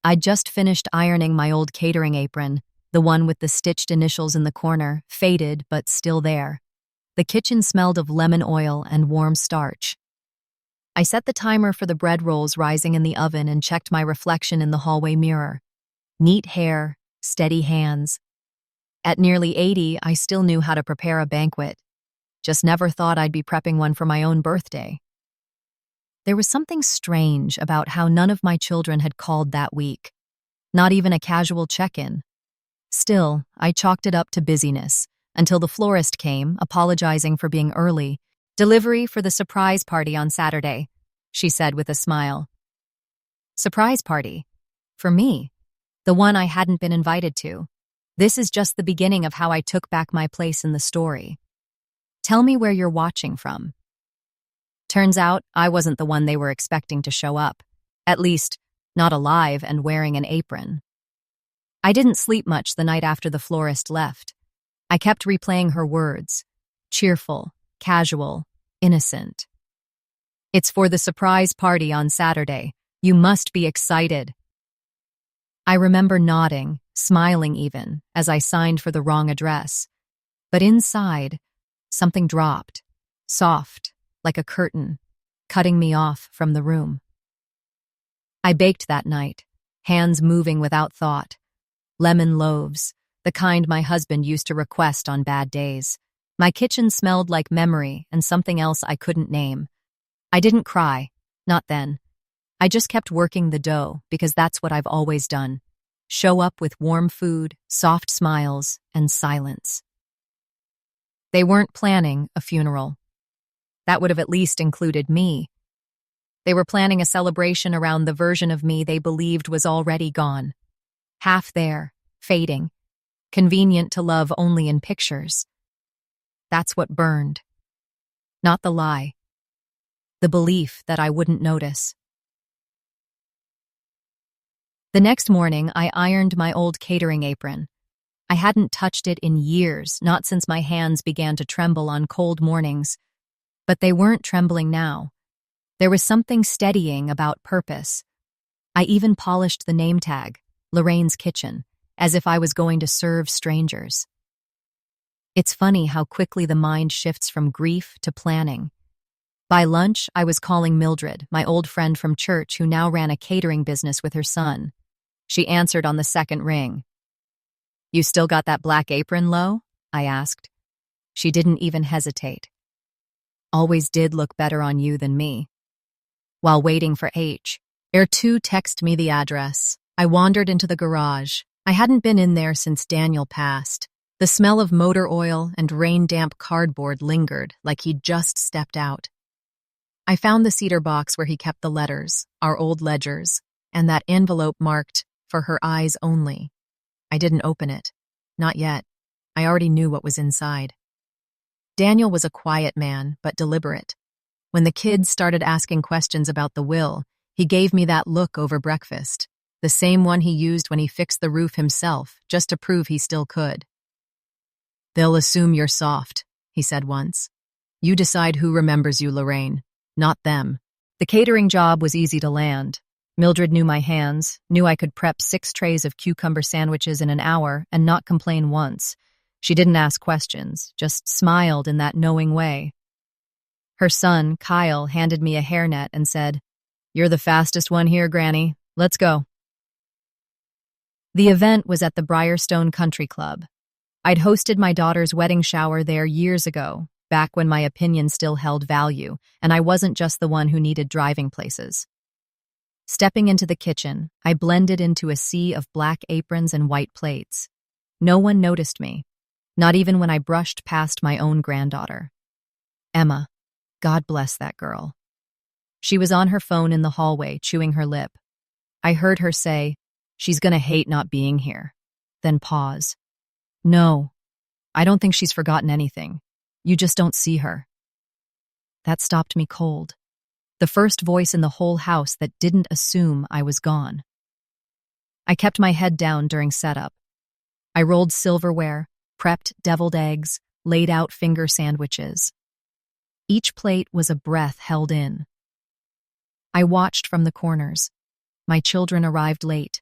I'd just finished ironing my old catering apron, the one with the stitched initials in the corner, faded but still there. The kitchen smelled of lemon oil and warm starch. I set the timer for the bread rolls rising in the oven and checked my reflection in the hallway mirror. Neat hair, steady hands. At nearly 80, I still knew how to prepare a banquet. Just never thought I'd be prepping one for my own birthday. There was something strange about how none of my children had called that week. Not even a casual check-in. Still, I chalked it up to busyness, until the florist came, apologizing for being early. "Delivery for the surprise party on Saturday," she said with a smile. Surprise party? For me? The one I hadn't been invited to. This is just the beginning of how I took back my place in the story. Tell me where you're watching from. Turns out, I wasn't the one they were expecting to show up. At least, not alive and wearing an apron. I didn't sleep much the night after the florist left. I kept replaying her words. Cheerful, casual, innocent. "It's for the surprise party on Saturday. You must be excited." I remember nodding, smiling even, as I signed for the wrong address. But inside, something dropped, soft, like a curtain, cutting me off from the room. I baked that night, hands moving without thought. Lemon loaves, the kind my husband used to request on bad days. My kitchen smelled like memory and something else I couldn't name. I didn't cry, not then. I just kept working the dough because that's what I've always done. Show up with warm food, soft smiles, and silence. They weren't planning a funeral. That would have at least included me. They were planning a celebration around the version of me they believed was already gone. Half there, fading, convenient to love only in pictures. That's what burned. Not the lie. The belief that I wouldn't notice. The next morning, I ironed my old catering apron. I hadn't touched it in years, not since my hands began to tremble on cold mornings. But they weren't trembling now. There was something steadying about purpose. I even polished the name tag, Lorraine's Kitchen, as if I was going to serve strangers. It's funny how quickly the mind shifts from grief to planning. By lunch, I was calling Mildred, my old friend from church who now ran a catering business with her son. She answered on the second ring. "You still got that black apron, Lo?" I asked. She didn't even hesitate. "Always did look better on you than me." While waiting for Air2 texted me the address. I wandered into the garage. I hadn't been in there since Daniel passed. The smell of motor oil and rain-damp cardboard lingered like he'd just stepped out. I found the cedar box where he kept the letters, our old ledgers, and that envelope marked, "For her eyes only." I didn't open it. Not yet. I already knew what was inside. Daniel was a quiet man, but deliberate. When the kids started asking questions about the will, he gave me that look over breakfast, the same one he used when he fixed the roof himself, just to prove he still could. "They'll assume you're soft," he said once. "You decide who remembers you, Lorraine, not them." The catering job was easy to land. Mildred knew my hands, knew I could prep 6 trays of cucumber sandwiches in an hour and not complain once. She didn't ask questions, just smiled in that knowing way. Her son, Kyle, handed me a hairnet and said, "You're the fastest one here, Granny. Let's go." The event was at the Briarstone Country Club. I'd hosted my daughter's wedding shower there years ago, back when my opinion still held value, and I wasn't just the one who needed driving places. Stepping into the kitchen, I blended into a sea of black aprons and white plates. No one noticed me. Not even when I brushed past my own granddaughter. Emma, God bless that girl. She was on her phone in the hallway, chewing her lip. I heard her say, "She's gonna hate not being here." Then pause. "No, I don't think she's forgotten anything. You just don't see her." That stopped me cold. The first voice in the whole house that didn't assume I was gone. I kept my head down during setup. I rolled silverware, prepped deviled eggs, laid out finger sandwiches. Each plate was a breath held in. I watched from the corners. My children arrived late,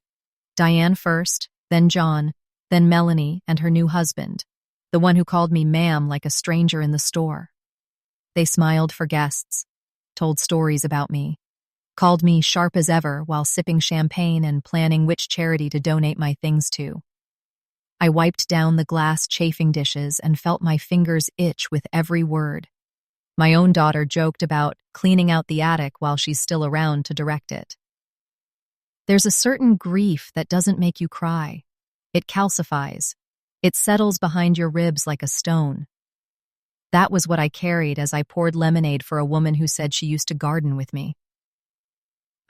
Diane first, then John, then Melanie and her new husband, the one who called me ma'am like a stranger in the store. They smiled for guests, told stories about me, called me sharp as ever while sipping champagne and planning which charity to donate my things to. I wiped down the glass chafing dishes and felt my fingers itch with every word. My own daughter joked about cleaning out the attic while she's still around to direct it. There's a certain grief that doesn't make you cry. It calcifies. It settles behind your ribs like a stone. That was what I carried as I poured lemonade for a woman who said she used to garden with me.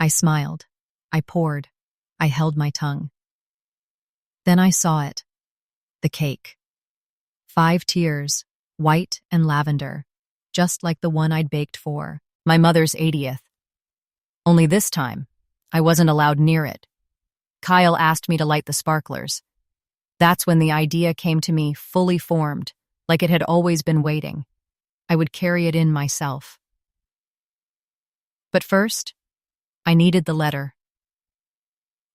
I smiled. I poured. I held my tongue. Then I saw it. The cake. 5 tiers, white and lavender, just like the one I'd baked for my mother's 80th. Only this time, I wasn't allowed near it. Kyle asked me to light the sparklers. That's when the idea came to me fully formed, like it had always been waiting. I would carry it in myself. But first, I needed the letter.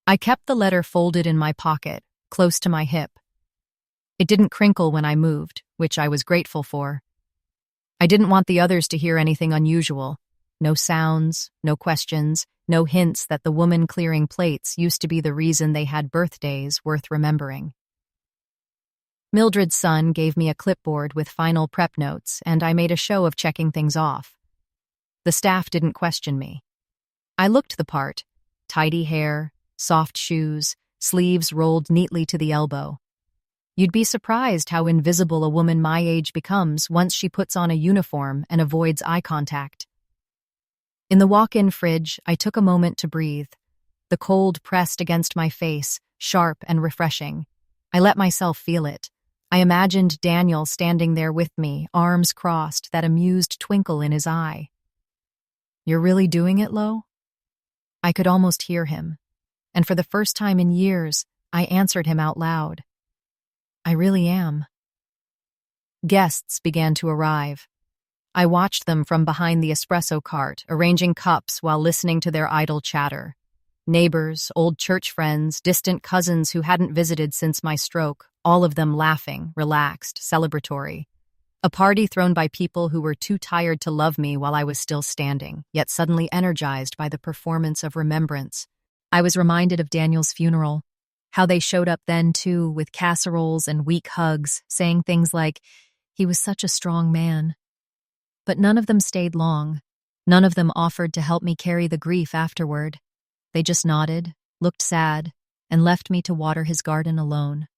I kept the letter folded in my pocket, close to my hip. It didn't crinkle when I moved, which I was grateful for. I didn't want the others to hear anything unusual. No sounds, no questions, no hints that the woman clearing plates used to be the reason they had birthdays worth remembering. Mildred's son gave me a clipboard with final prep notes, and I made a show of checking things off. The staff didn't question me. I looked the part: tidy hair, soft shoes, sleeves rolled neatly to the elbow. You'd be surprised how invisible a woman my age becomes once she puts on a uniform and avoids eye contact. In the walk-in fridge, I took a moment to breathe. The cold pressed against my face, sharp and refreshing. I let myself feel it. I imagined Daniel standing there with me, arms crossed, that amused twinkle in his eye. "You're really doing it, Lo?" I could almost hear him, and for the first time in years, I answered him out loud. "I really am." Guests began to arrive. I watched them from behind the espresso cart, arranging cups while listening to their idle chatter. Neighbors, old church friends, distant cousins who hadn't visited since my stroke, all of them laughing, relaxed, celebratory. A party thrown by people who were too tired to love me while I was still standing, yet suddenly energized by the performance of remembrance. I was reminded of Daniel's funeral. How they showed up then, too, with casseroles and weak hugs, saying things like, "He was such a strong man." But none of them stayed long. None of them offered to help me carry the grief afterward. They just nodded, looked sad, and left me to water his garden alone.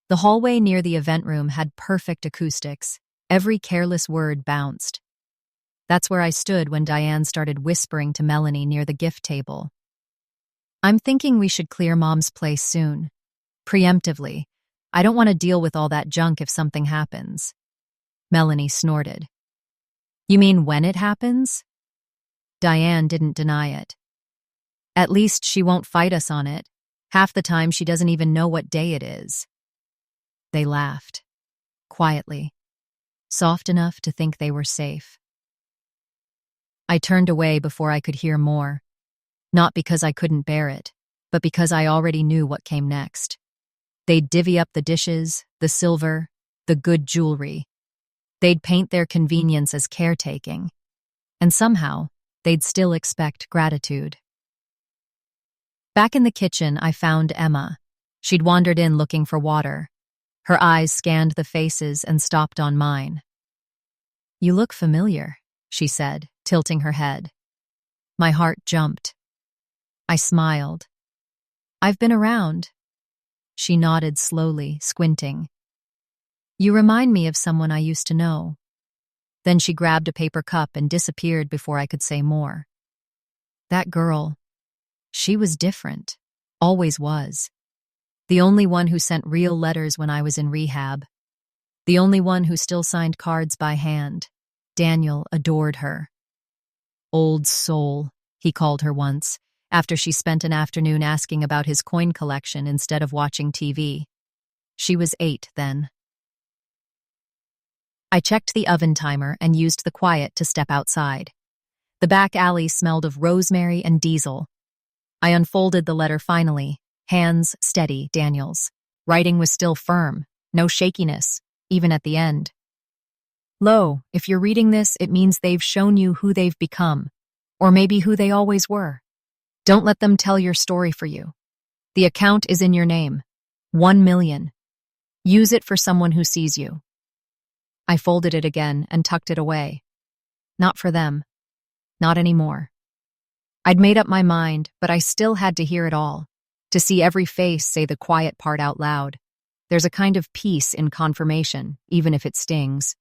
The hallway near the event room had perfect acoustics. Every careless word bounced. That's where I stood when Diane started whispering to Melanie near the gift table. "I'm thinking we should clear Mom's place soon. Preemptively. I don't want to deal with all that junk if something happens." Melanie snorted. "You mean when it happens?" Diane didn't deny it. "At least she won't fight us on it. Half the time she doesn't even know what day it is." They laughed. Quietly. Soft enough to think they were safe. I turned away before I could hear more. Not because I couldn't bear it, but because I already knew what came next. They'd divvy up the dishes, the silver, the good jewelry. They'd paint their convenience as caretaking. And somehow, they'd still expect gratitude. Back in the kitchen, I found Emma. She'd wandered in looking for water. Her eyes scanned the faces and stopped on mine. "You look familiar," she said, tilting her head. My heart jumped. I smiled. "I've been around." She nodded slowly, squinting. "You remind me of someone I used to know." Then she grabbed a paper cup and disappeared before I could say more. That girl, she was different. Always was. The only one who sent real letters when I was in rehab. The only one who still signed cards by hand. Daniel adored her. "Old soul," he called her once, after she spent an afternoon asking about his coin collection instead of watching TV. She was 8 then. I checked the oven timer and used the quiet to step outside. The back alley smelled of rosemary and diesel. I unfolded the letter finally, hands steady, Daniel's. Writing was still firm, no shakiness, even at the end. Lo, if you're reading this, it means they've shown you who they've become, or maybe who they always were. Don't let them tell your story for you. The account is in your name. 1 million. Use it for someone who sees you. I folded it again and tucked it away. Not for them. Not anymore. I'd made up my mind, but I still had to hear it all, to see every face say the quiet part out loud. There's a kind of peace in confirmation, even if it stings.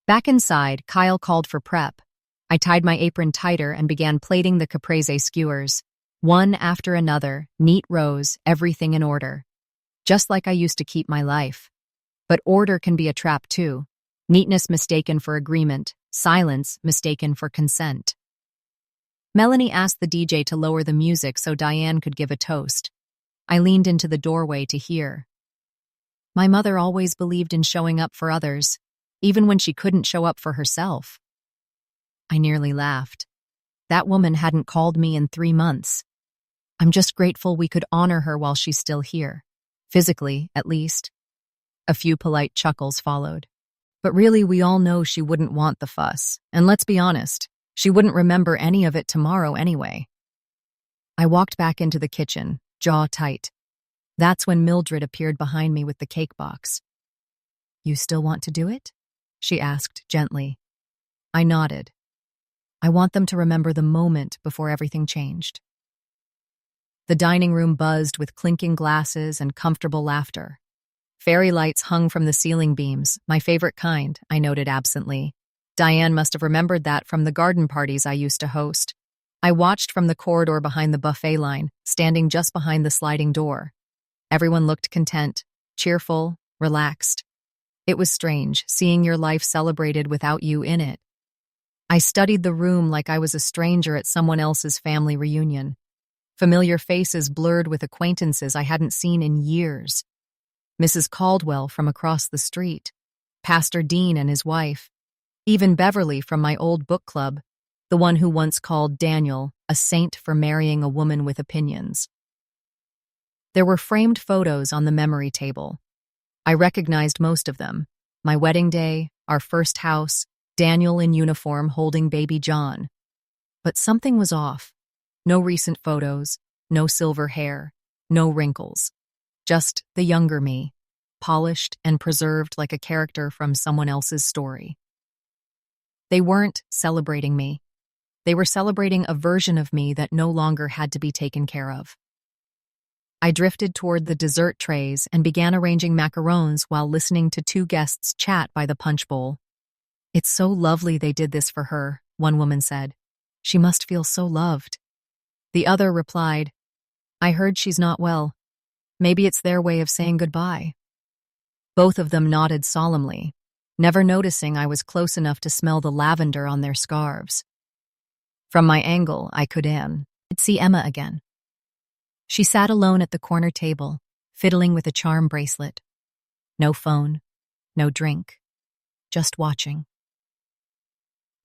Back inside, Kyle called for prep. I tied my apron tighter and began plating the caprese skewers. One after another, neat rows, everything in order. Just like I used to keep my life. But order can be a trap too. Neatness mistaken for agreement, silence mistaken for consent. Melanie asked the DJ to lower the music so Diane could give a toast. I leaned into the doorway to hear. My mother always believed in showing up for others, even when she couldn't show up for herself. I nearly laughed. That woman hadn't called me in 3 months. I'm just grateful we could honor her while she's still here. Physically, at least. A few polite chuckles followed. But really, we all know she wouldn't want the fuss. And let's be honest, she wouldn't remember any of it tomorrow anyway. I walked back into the kitchen, jaw tight. That's when Mildred appeared behind me with the cake box. You still want to do it? She asked gently. I nodded. I want them to remember the moment before everything changed. The dining room buzzed with clinking glasses and comfortable laughter. Fairy lights hung from the ceiling beams, my favorite kind, I noted absently. Diane must have remembered that from the garden parties I used to host. I watched from the corridor behind the buffet line, standing just behind the sliding door. Everyone looked content, cheerful, relaxed. It was strange, seeing your life celebrated without you in it. I studied the room like I was a stranger at someone else's family reunion. Familiar faces blurred with acquaintances I hadn't seen in years. Mrs. Caldwell from across the street, Pastor Dean and his wife, even Beverly from my old book club, the one who once called Daniel a saint for marrying a woman with opinions. There were framed photos on the memory table. I recognized most of them. My wedding day, our first house, Daniel in uniform holding baby John. But something was off. No recent photos, no silver hair, no wrinkles. Just the younger me, polished and preserved like a character from someone else's story. They weren't celebrating me. They were celebrating a version of me that no longer had to be taken care of. I drifted toward the dessert trays and began arranging macarons while listening to 2 guests chat by the punch bowl. It's so lovely they did this for her, one woman said. She must feel so loved. The other replied, I heard she's not well. Maybe it's their way of saying goodbye. Both of them nodded solemnly, never noticing I was close enough to smell the lavender on their scarves. From my angle, I could see Emma again. She sat alone at the corner table, fiddling with a charm bracelet. No phone, no drink, just watching.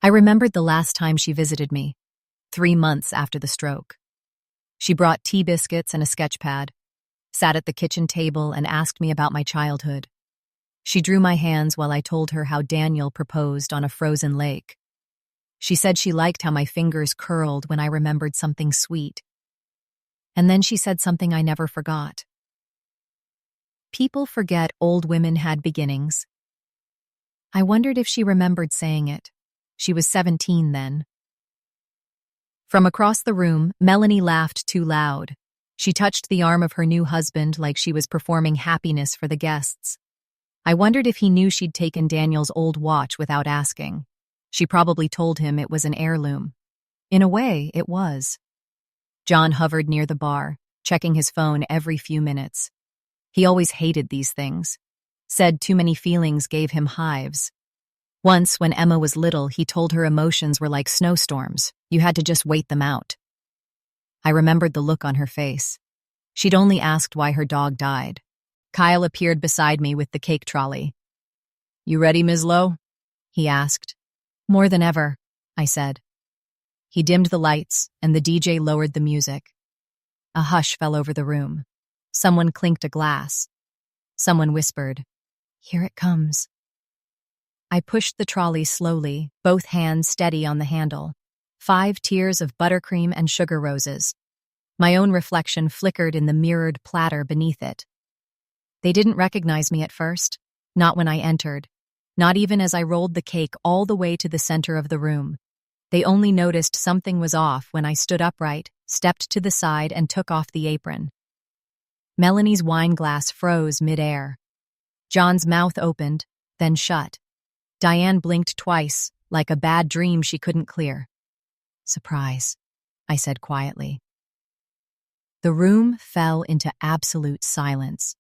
I remembered the last time she visited me, 3 months after the stroke. She brought tea biscuits and a sketch pad, sat at the kitchen table and asked me about my childhood. She drew my hands while I told her how Daniel proposed on a frozen lake. She said she liked how my fingers curled when I remembered something sweet. And then she said something I never forgot. People forget old women had beginnings. I wondered if she remembered saying it. She was 17 then. From across the room, Melanie laughed too loud. She touched the arm of her new husband like she was performing happiness for the guests. I wondered if he knew she'd taken Daniel's old watch without asking. She probably told him it was an heirloom. In a way, it was. John hovered near the bar, checking his phone every few minutes. He always hated these things. Said too many feelings gave him hives. Once, when Emma was little, he told her emotions were like snowstorms. You had to just wait them out. I remembered the look on her face. She'd only asked why her dog died. Kyle appeared beside me with the cake trolley. You ready, Ms. Lowe? He asked. More than ever, I said. He dimmed the lights, and the DJ lowered the music. A hush fell over the room. Someone clinked a glass. Someone whispered, "Here it comes." I pushed the trolley slowly, both hands steady on the handle. 5 tiers of buttercream and sugar roses. My own reflection flickered in the mirrored platter beneath it. They didn't recognize me at first, not when I entered, not even as I rolled the cake all the way to the center of the room. They only noticed something was off when I stood upright, stepped to the side, and took off the apron. Melanie's wine glass froze midair. John's mouth opened, then shut. Diane blinked twice, like a bad dream she couldn't clear. "Surprise," I said quietly. The room fell into absolute silence.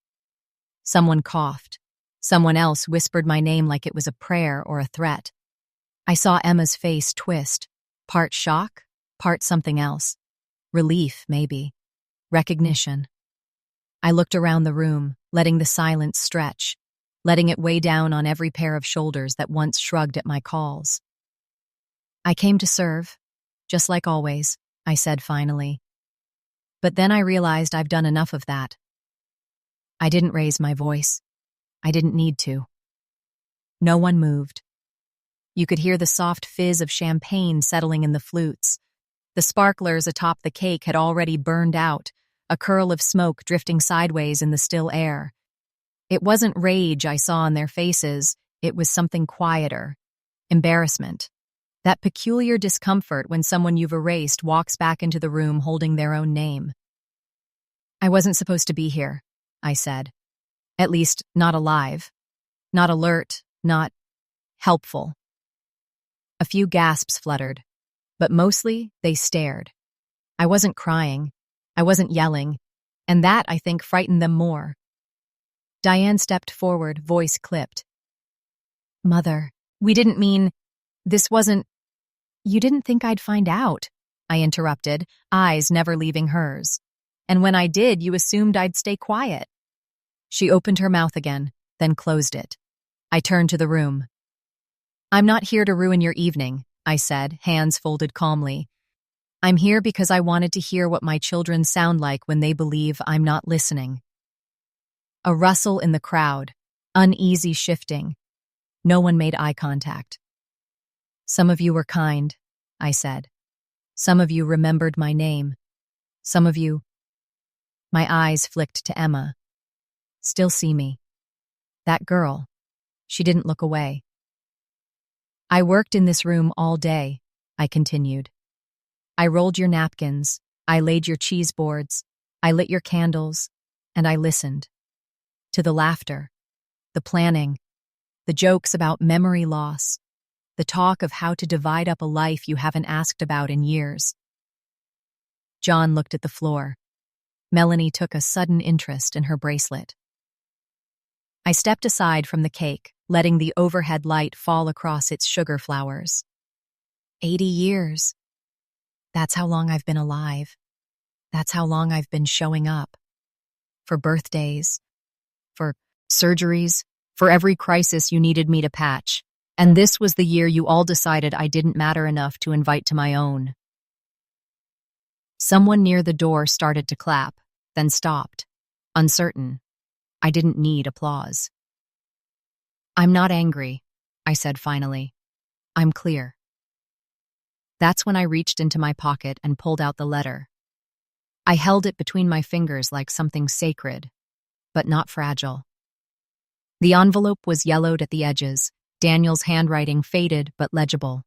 Someone coughed. Someone else whispered my name like it was a prayer or a threat. I saw Emma's face twist, part shock, part something else. Relief, maybe. Recognition. I looked around the room, letting the silence stretch, letting it weigh down on every pair of shoulders that once shrugged at my calls. "I came to serve, just like always," I said finally. But then I realized I've done enough of that. I didn't raise my voice. I didn't need to. No one moved. You could hear the soft fizz of champagne settling in the flutes. The sparklers atop the cake had already burned out, a curl of smoke drifting sideways in the still air. It wasn't rage I saw on their faces, it was something quieter. Embarrassment. That peculiar discomfort when someone you've erased walks back into the room holding their own name. "I wasn't supposed to be here," I said. "At least, not alive. Not alert, not helpful." A few gasps fluttered, but mostly they stared. I wasn't crying. I wasn't yelling, and that, I think, frightened them more. Diane stepped forward, voice clipped. "Mother, we didn't mean... This wasn't... You didn't think I'd find out," I interrupted, eyes never leaving hers. "And when I did, you assumed I'd stay quiet." She opened her mouth again, then closed it. I turned to the room. "I'm not here to ruin your evening," I said, hands folded calmly. "I'm here because I wanted to hear what my children sound like when they believe I'm not listening." A rustle in the crowd, uneasy shifting. No one made eye contact. "Some of you were kind," I said. "Some of you remembered my name. Some of you..." My eyes flicked to Emma. "Still see me. That girl." She didn't look away. "I worked in this room all day," I continued. "I rolled your napkins, I laid your cheese boards, I lit your candles, and I listened. To the laughter, the planning, the jokes about memory loss, the talk of how to divide up a life you haven't asked about in years." John looked at the floor. Melanie took a sudden interest in her bracelet. I stepped aside from the cake, letting the overhead light fall across its sugar flowers. 80 years. That's how long I've been alive. That's how long I've been showing up. For birthdays, for surgeries, for every crisis you needed me to patch. And this was the year you all decided I didn't matter enough to invite to my own. Someone near the door started to clap, then stopped, uncertain. I didn't need applause. "I'm not angry," I said finally. "I'm clear." That's when I reached into my pocket and pulled out the letter. I held it between my fingers like something sacred, but not fragile. The envelope was yellowed at the edges, Daniel's handwriting faded but legible.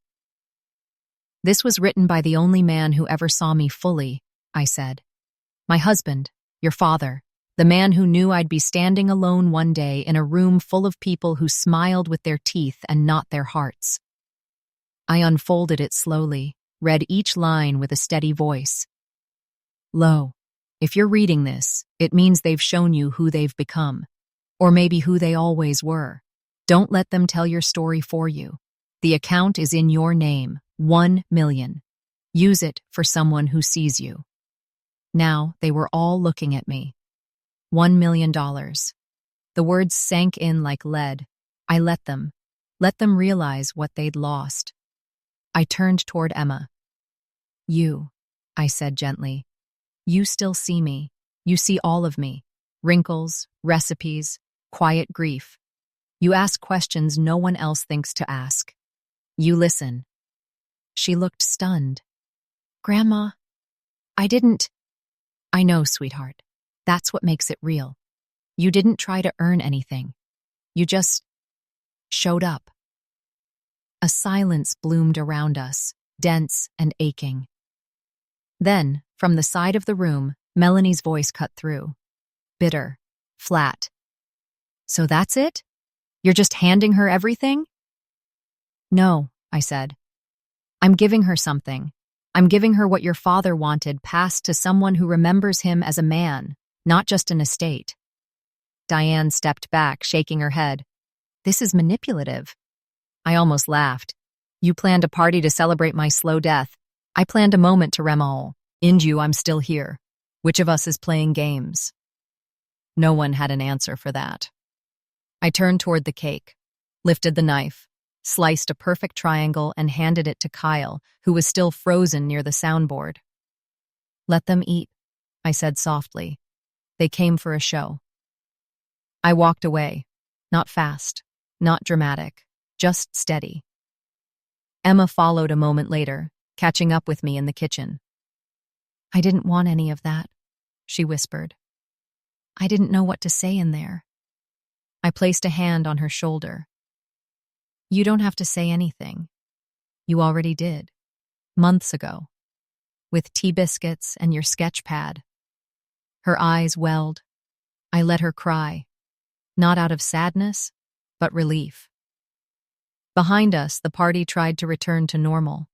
"This was written by the only man who ever saw me fully," I said. "My husband, your father, the man who knew I'd be standing alone one day in a room full of people who smiled with their teeth and not their hearts." I unfolded it slowly, read each line with a steady voice. "Lo, if you're reading this, it means they've shown you who they've become, or maybe who they always were. Don't let them tell your story for you. The account is in your name, 1 million. Use it for someone who sees you." Now they were all looking at me. $1 million. The words sank in like lead. I let them realize what they'd lost. I turned toward Emma. You, I said gently. You still see me. You see all of me. Wrinkles, recipes, quiet grief. You ask questions no one else thinks to ask. You listen. She looked stunned. Grandma, I didn't. I know, sweetheart. That's what makes it real. You didn't try to earn anything. You just showed up. A silence bloomed around us, dense and aching. Then, from the side of the room, Melanie's voice cut through. Bitter, flat. So that's it? You're just handing her everything? No, I said. I'm giving her something. I'm giving her what your father wanted passed to someone who remembers him as a man, not just an estate. Diane stepped back, shaking her head. This is manipulative. I almost laughed. You planned a party to celebrate my slow death. I planned a moment to Remol. In you, I'm still here. Which of us is playing games? No one had an answer for that. I turned toward the cake, lifted the knife, sliced a perfect triangle and handed it to Kyle, who was still frozen near the soundboard. Let them eat, I said softly. They came for a show. I walked away, not fast, not dramatic, just steady. Emma followed a moment later, catching up with me in the kitchen. I didn't want any of that, she whispered. I didn't know what to say in there. I placed a hand on her shoulder. You don't have to say anything. You already did. Months ago. With tea biscuits and your sketch pad. Her eyes welled. I let her cry. Not out of sadness, but relief. Behind us, the party tried to return to normal.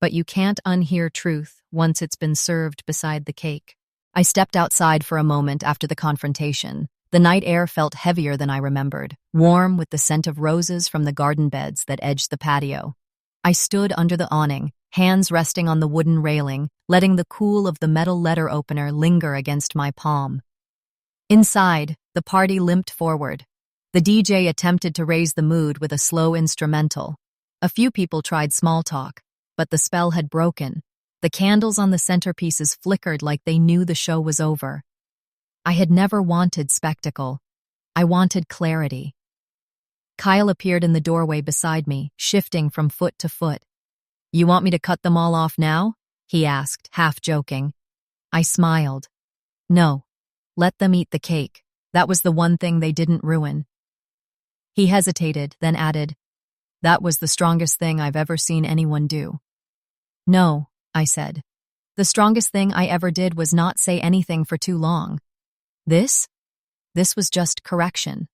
But you can't unhear truth once it's been served beside the cake. I stepped outside for a moment after the confrontation. The night air felt heavier than I remembered, warm with the scent of roses from the garden beds that edged the patio. I stood under the awning, hands resting on the wooden railing, letting the cool of the metal letter opener linger against my palm. Inside, the party limped forward. The DJ attempted to raise the mood with a slow instrumental. A few people tried small talk, but the spell had broken. The candles on the centerpieces flickered like they knew the show was over. I had never wanted spectacle. I wanted clarity. Kyle appeared in the doorway beside me, shifting from foot to foot. You want me to cut them all off now? He asked, half joking. I smiled. No. Let them eat the cake. That was the one thing they didn't ruin. He hesitated, then added, That was the strongest thing I've ever seen anyone do. No, I said. The strongest thing I ever did was not say anything for too long. This was just correction.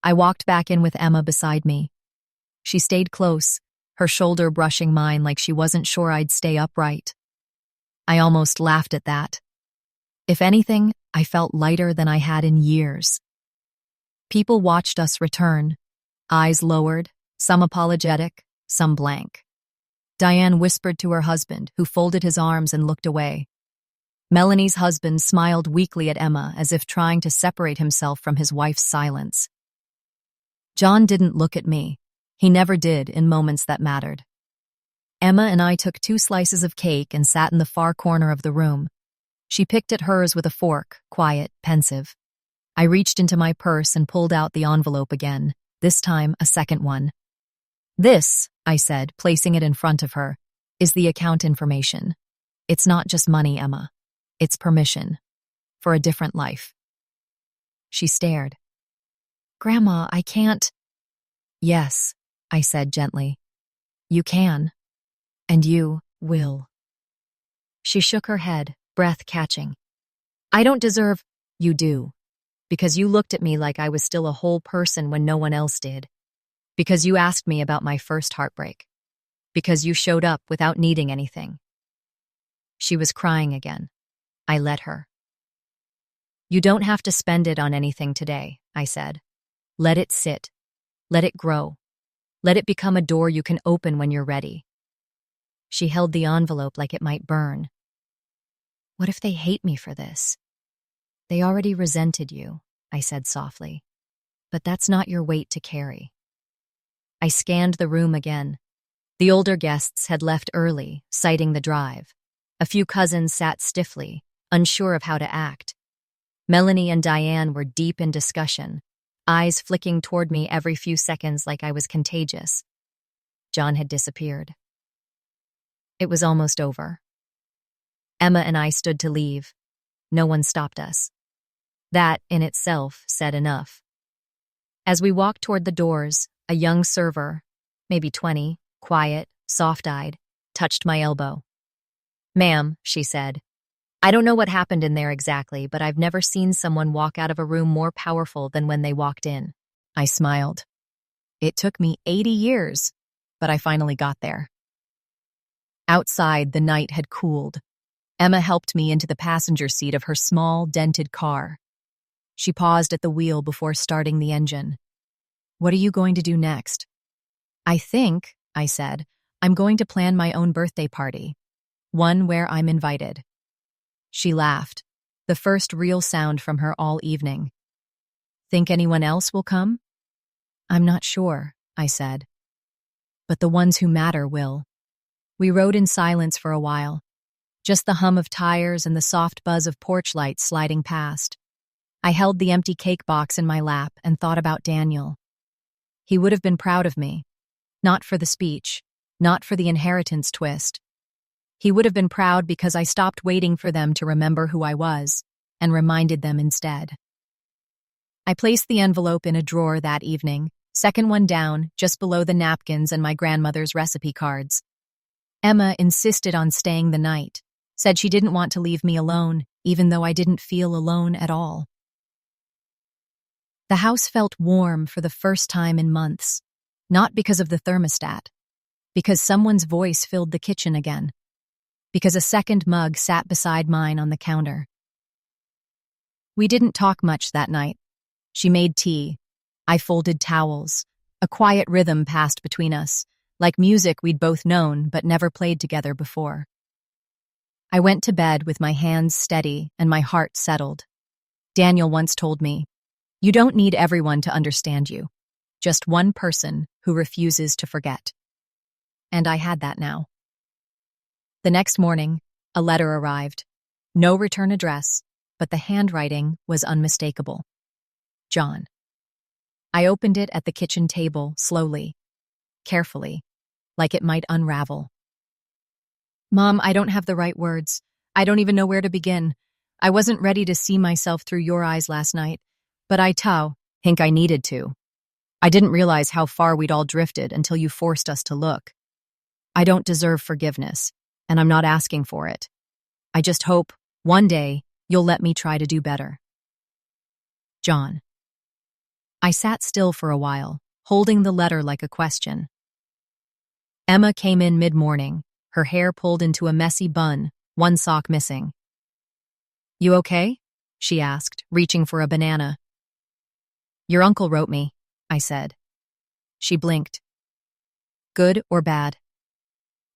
I walked back in with Emma beside me. She stayed close, her shoulder brushing mine like she wasn't sure I'd stay upright. I almost laughed at that. If anything, I felt lighter than I had in years. People watched us return, eyes lowered, some apologetic, some blank. Diane whispered to her husband, who folded his arms and looked away. Melanie's husband smiled weakly at Emma as if trying to separate himself from his wife's silence. John didn't look at me. He never did in moments that mattered. Emma and I took 2 slices of cake and sat in the far corner of the room. She picked at hers with a fork, quiet, pensive. I reached into my purse and pulled out the envelope again, this time a second one. This, I said, placing it in front of her, is the account information. It's not just money, Emma. It's permission. For a different life. She stared. Grandma, I can't. Yes, I said gently. You can. And you will. She shook her head, breath catching. I don't deserve. You do. Because you looked at me like I was still a whole person when no one else did. Because you asked me about my first heartbreak. Because you showed up without needing anything. She was crying again. I let her. You don't have to spend it on anything today, I said. Let it sit. Let it grow. Let it become a door you can open when you're ready. She held the envelope like it might burn. What if they hate me for this? They already resented you, I said softly. But that's not your weight to carry. I scanned the room again. The older guests had left early, citing the drive. A few cousins sat stiffly, unsure of how to act. Melanie and Diane were deep in discussion, eyes flicking toward me every few seconds like I was contagious. John had disappeared. It was almost over. Emma and I stood to leave. No one stopped us. That, in itself, said enough. As we walked toward the doors, a young server, maybe 20, quiet, soft-eyed, touched my elbow. "Ma'am," she said, "I don't know what happened in there exactly, but I've never seen someone walk out of a room more powerful than when they walked in." I smiled. It took me 80 years, but I finally got there. Outside, the night had cooled. Emma helped me into the passenger seat of her small, dented car. She paused at the wheel before starting the engine. "What are you going to do next?" "I think," I said, "I'm going to plan my own birthday party. One where I'm invited." She laughed, the first real sound from her all evening. "Think anyone else will come?" "I'm not sure," I said. "But the ones who matter will." We rode in silence for a while, just the hum of tires and the soft buzz of porch lights sliding past. I held the empty cake box in my lap and thought about Daniel. He would have been proud of me. Not for the speech, not for the inheritance twist. He would have been proud because I stopped waiting for them to remember who I was, and reminded them instead. I placed the envelope in a drawer that evening, second one down, just below the napkins and my grandmother's recipe cards. Emma insisted on staying the night, said she didn't want to leave me alone, even though I didn't feel alone at all. The house felt warm for the first time in months. Not because of the thermostat, because someone's voice filled the kitchen again, because a second mug sat beside mine on the counter. We didn't talk much that night. She made tea. I folded towels. A quiet rhythm passed between us, like music we'd both known but never played together before. I went to bed with my hands steady and my heart settled. Daniel once told me, "You don't need everyone to understand you. Just one person who refuses to forget." And I had that now. The next morning, a letter arrived. No return address, but the handwriting was unmistakable. John. I opened it at the kitchen table, slowly, carefully, like it might unravel. "Mom, I don't have the right words. I don't even know where to begin. I wasn't ready to see myself through your eyes last night, but I think I needed to. I didn't realize how far we'd all drifted until you forced us to look. I don't deserve forgiveness, and I'm not asking for it. I just hope, one day, you'll let me try to do better. John." I sat still for a while, holding the letter like a question. Emma came in mid-morning, her hair pulled into a messy bun, one sock missing. "You okay?" she asked, reaching for a banana. "Your uncle wrote me," I said. She blinked. "Good or bad?"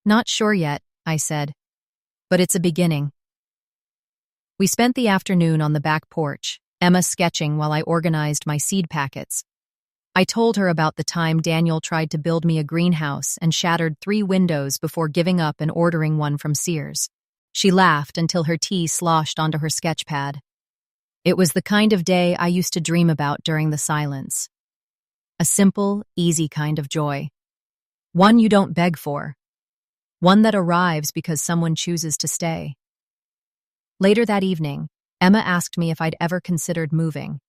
"Not sure yet," I said, "but it's a beginning." We spent the afternoon on the back porch, Emma sketching while I organized my seed packets. I told her about the time Daniel tried to build me a greenhouse and shattered 3 windows before giving up and ordering one from Sears. She laughed until her tea sloshed onto her sketch pad. It was the kind of day I used to dream about during the silence. A simple, easy kind of joy. One you don't beg for. One that arrives because someone chooses to stay. Later that evening, Emma asked me if I'd ever considered moving.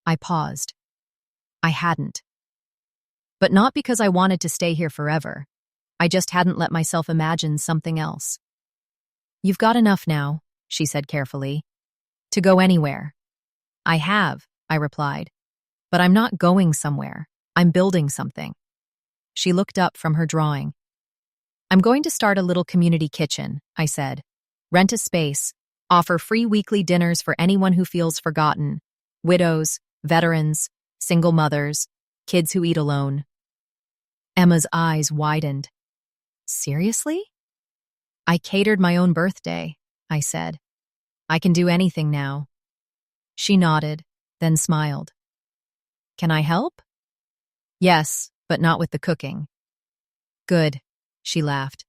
I paused. I hadn't. But not because I wanted to stay here forever. I just hadn't let myself imagine something else. "You've got enough now," she said carefully, "to go anywhere." "I have," I replied. "But I'm not going somewhere. I'm building something." She looked up from her drawing. "I'm going to start a little community kitchen," I said. "Rent a space, offer free weekly dinners for anyone who feels forgotten. Widows, veterans, single mothers, kids who eat alone." Emma's eyes widened. "Seriously?" "I catered my own birthday," I said. "I can do anything now." She nodded, then smiled. "Can I help?" "Yes, but not with the cooking." Good, she laughed.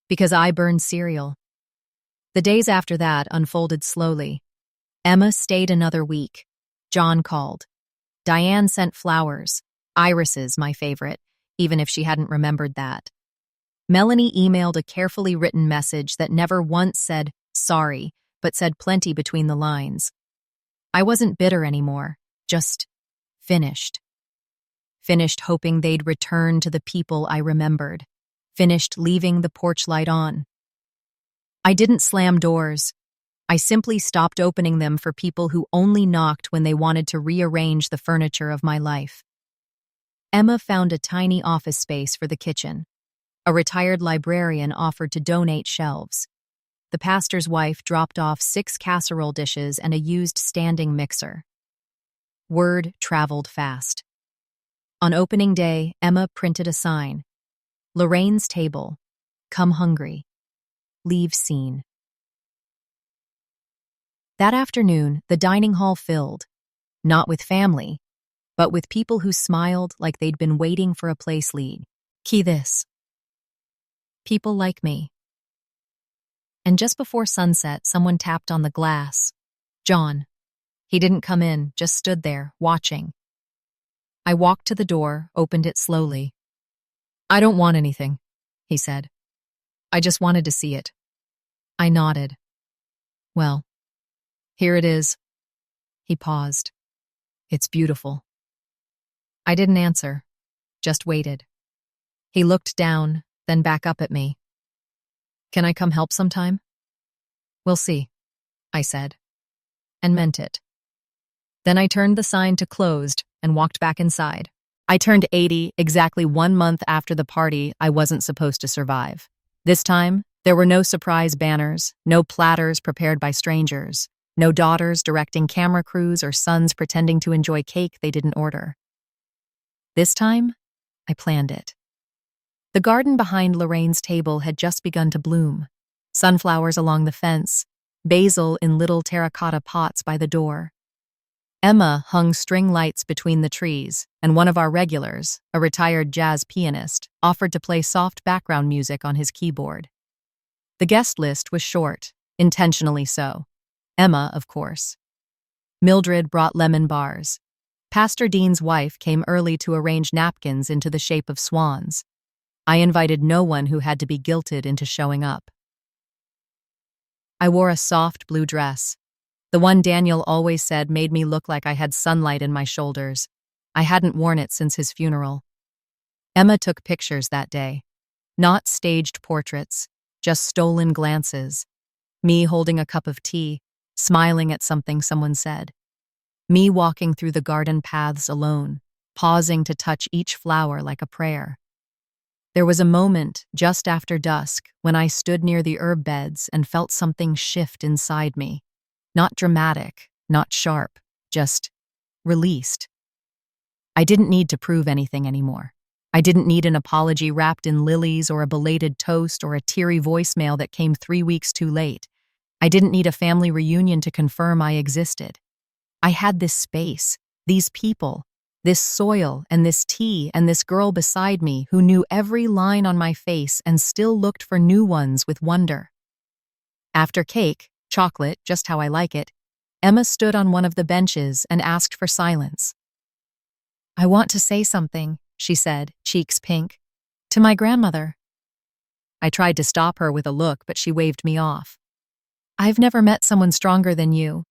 Because I burned cereal. The days after that unfolded slowly. Emma stayed another week. John called. Diane sent flowers. Irises, my favorite, even if she hadn't remembered that. Melanie emailed a carefully written message that never once said sorry, but said plenty between the lines. I wasn't bitter anymore, just finished. Finished hoping they'd return to the people I remembered. Finished leaving the porch light on. I didn't slam doors. I simply stopped opening them for people who only knocked when they wanted to rearrange the furniture of my life. Emma found a tiny office space for the kitchen. A retired librarian offered to donate shelves. The pastor's wife dropped off 6 casserole dishes and a used standing mixer. Word traveled fast. On opening day, Emma printed a sign. Lorraine's table. Come hungry. Leave seen. That afternoon, the dining hall filled. Not with family, but with people who smiled like they'd been waiting for a place lead. Key this. People like me. And just before sunset, someone tapped on the glass. John. He didn't come in, just stood there, watching. I walked to the door, opened it slowly. I don't want anything, he said. I just wanted to see it. I nodded. Well, here it is. He paused. It's beautiful. I didn't answer, just waited. He looked down, then back up at me. Can I come help sometime? We'll see, I said, and meant it. Then I turned the sign to closed and walked back inside. I turned 80 exactly 1 month after the party I wasn't supposed to survive. This time, there were no surprise banners, no platters prepared by strangers, no daughters directing camera crews or sons pretending to enjoy cake they didn't order. This time, I planned it. The garden behind Lorraine's table had just begun to bloom. Sunflowers along the fence, basil in little terracotta pots by the door. Emma hung string lights between the trees, and one of our regulars, a retired jazz pianist, offered to play soft background music on his keyboard. The guest list was short, intentionally so. Emma, of course. Mildred brought lemon bars. Pastor Dean's wife came early to arrange napkins into the shape of swans. I invited no one who had to be guilted into showing up. I wore a soft blue dress. The one Daniel always said made me look like I had sunlight in my shoulders. I hadn't worn it since his funeral. Emma took pictures that day. Not staged portraits, just stolen glances. Me holding a cup of tea, smiling at something someone said. Me walking through the garden paths alone, pausing to touch each flower like a prayer. There was a moment just after dusk when I stood near the herb beds and felt something shift inside me. Not dramatic, not sharp, just released. I didn't need to prove anything anymore. I didn't need an apology wrapped in lilies or a belated toast or a teary voicemail that came 3 weeks too late. I didn't need a family reunion to confirm I existed. I had this space, these people, this soil and this tea and this girl beside me who knew every line on my face and still looked for new ones with wonder. After cake, chocolate, just how I like it, Emma stood on one of the benches and asked for silence. I want to say something, she said, cheeks pink, to my grandmother. I tried to stop her with a look, but she waved me off. I've never met someone stronger than you,